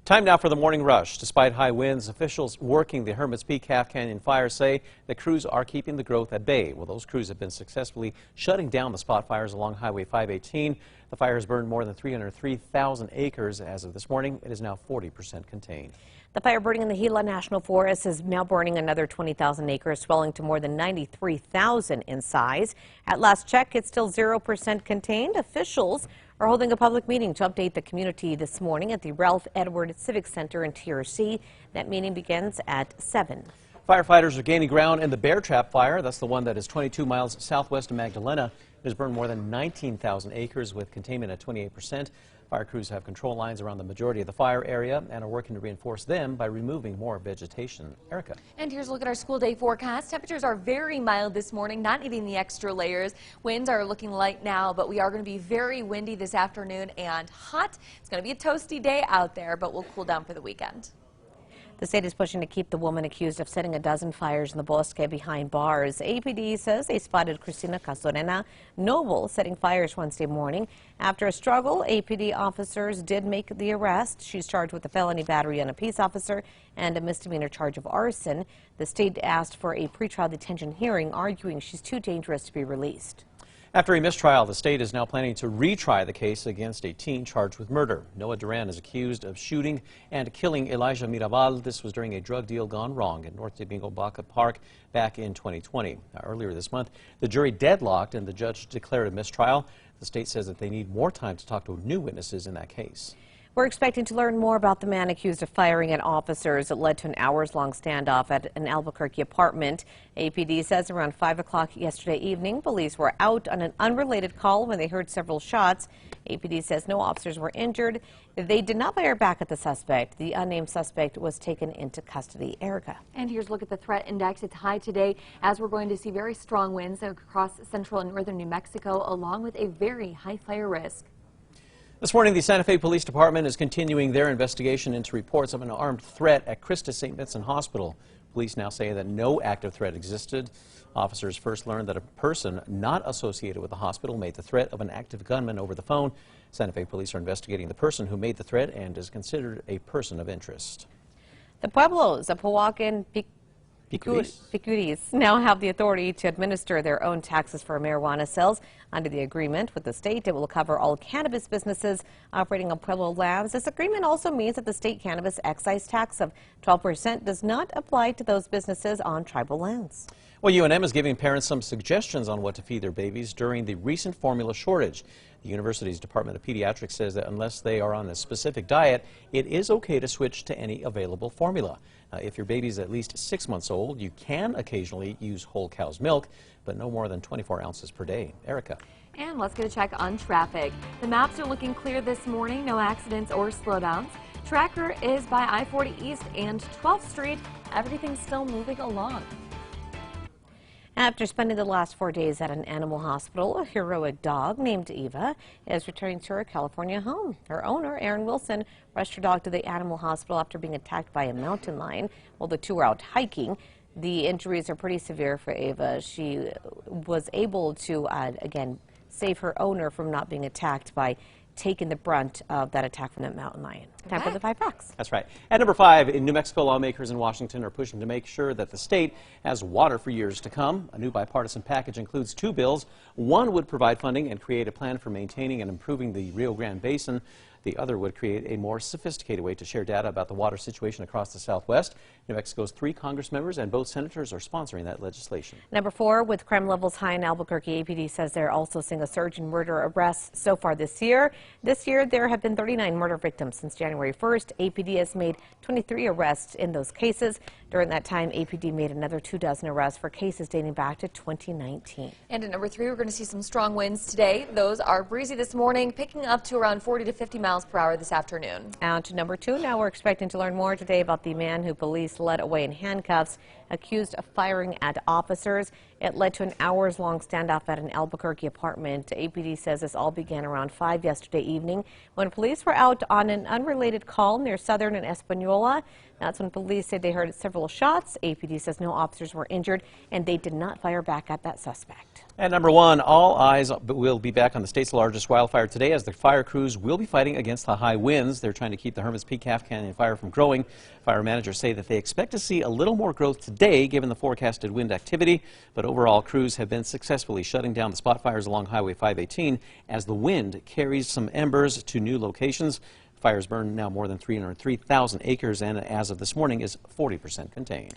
Time now for the morning rush. Despite high winds, officials working the Hermit's Peak Half Canyon fire say that crews are keeping the growth at bay. Well, those crews have been successfully shutting down the spot fires along Highway 518. The fire has burned more than 303,000 acres. As of this morning, it is now 40% contained. The fire burning in the Gila National Forest is now burning another 20,000 acres, swelling to more than 93,000 in size. At last check, it's still 0% contained. Officials are holding a public meeting to update the community this morning at the Ralph Edward Civic Center in TRC. That meeting begins at 7. Firefighters are gaining ground in the Bear Trap fire. That's the one that is 22 miles southwest of Magdalena. It has burned more than 19,000 acres with containment at 28%. Fire crews have control lines around the majority of the fire area and are working to reinforce them by removing more vegetation. Erica. And here's a look at our school day forecast. Temperatures are very mild this morning, not needing the extra layers. Winds are looking light now, but we are going to be very windy this afternoon and hot. It's going to be a toasty day out there, but we'll cool down for the weekend. The state is pushing to keep the woman accused of setting a dozen fires in the Bosque behind bars. APD says they spotted Cristina Casorena Noble setting fires Wednesday morning. After a struggle, APD officers did make the arrest. She's charged with a felony battery on a peace officer and a misdemeanor charge of arson. The state asked for a pretrial detention hearing, arguing she's too dangerous to be released. After a mistrial, the state is now planning to retry the case against a teen charged with murder. Noah Duran is accused of shooting and killing Elijah Mirabal. This was during a drug deal gone wrong in North Domingo Baca Park back in 2020. Earlier this month, the jury deadlocked and the judge declared a mistrial. The state says that they need more time to talk to new witnesses in that case. We're expecting to learn more about the man accused of firing at officers. It led to an hours-long standoff at an Albuquerque apartment. APD says around 5 o'clock yesterday evening, police were out on an unrelated call when they heard several shots. APD says no officers were injured. They did not fire back at the suspect. The unnamed suspect was taken into custody. Erica. And here's a look at the threat index. It's high today as we're going to see very strong winds across central and northern New Mexico, along with a very high fire risk. This morning, the Santa Fe Police Department is continuing their investigation into reports of an armed threat at Christus St. Vincent Hospital. Police now say that no active threat existed. Officers first learned that a person not associated with the hospital made the threat of an active gunman over the phone. Santa Fe Police are investigating the person who made the threat and is considered a person of interest. The pueblos of Pehuacan Picuris now have the authority to administer their own taxes for marijuana sales. Under the agreement with the state, it will cover all cannabis businesses operating on Pueblo lands. This agreement also means that the state cannabis excise tax of 12% does not apply to those businesses on tribal lands. Well, UNM is giving parents some suggestions on what to feed their babies during the recent formula shortage. The university's Department of Pediatrics says that unless they are on a specific diet, it is okay to switch to any available formula. If your baby is at least 6 months old, you can occasionally use whole cow's milk, but no more than 24 ounces per day. Erica. And let's get a check on traffic. The maps are looking clear this morning, no accidents or slowdowns. Tracker is by I-40 East and 12th Street. Everything's still moving along. After spending the last 4 days at an animal hospital, a heroic dog named Eva is returning to her California home. Her owner, Aaron Wilson, rushed her dog to the animal hospital after being attacked by a mountain lion while the two were out hiking. The injuries are pretty severe for Eva. She was able to, again, save her owner from not being attacked by taking the brunt of that attack from that mountain lion. Time for the 5 facts. That's right. At number 5, in New Mexico, lawmakers in Washington are pushing to make sure that the state has water for years to come. A new bipartisan package includes 2 bills. One would provide funding and create a plan for maintaining and improving the Rio Grande Basin. The other would create a more sophisticated way to share data about the water situation across the Southwest. New Mexico's 3 Congress members and both senators are sponsoring that legislation. Number 4, with crime levels high in Albuquerque, APD says they're also seeing a surge in murder arrests so far this year. This year, there have been 39 murder victims since January 1st. APD has made 23 arrests in those cases. During that time, APD made another 24 arrests for cases dating back to 2019. And at number 3, we're going to see some strong winds today. Those are breezy this morning, picking up to around 40 to 50 miles per hour this afternoon. On to number 2. Now we're expecting to learn more today about the man who police led away in handcuffs accused of firing at officers. It led to an hours-long standoff at an Albuquerque apartment. APD says this all began around 5 yesterday evening when police were out on an unrelated call near Southern and Espanola. That's when police said they heard several shots. APD says no officers were injured and they did not fire back at that suspect. At number 1, all eyes will be back on the state's largest wildfire today as the fire crews will be fighting against the high winds. They're trying to keep the Hermit's Peak Half Canyon fire from growing. Fire managers say that they expect to see a little more growth today given the forecasted wind activity, but overall crews have been successfully shutting down the spot fires along Highway 518 as the wind carries some embers to new locations. Fires burn now more than 303,000 acres and as of this morning is 40% contained.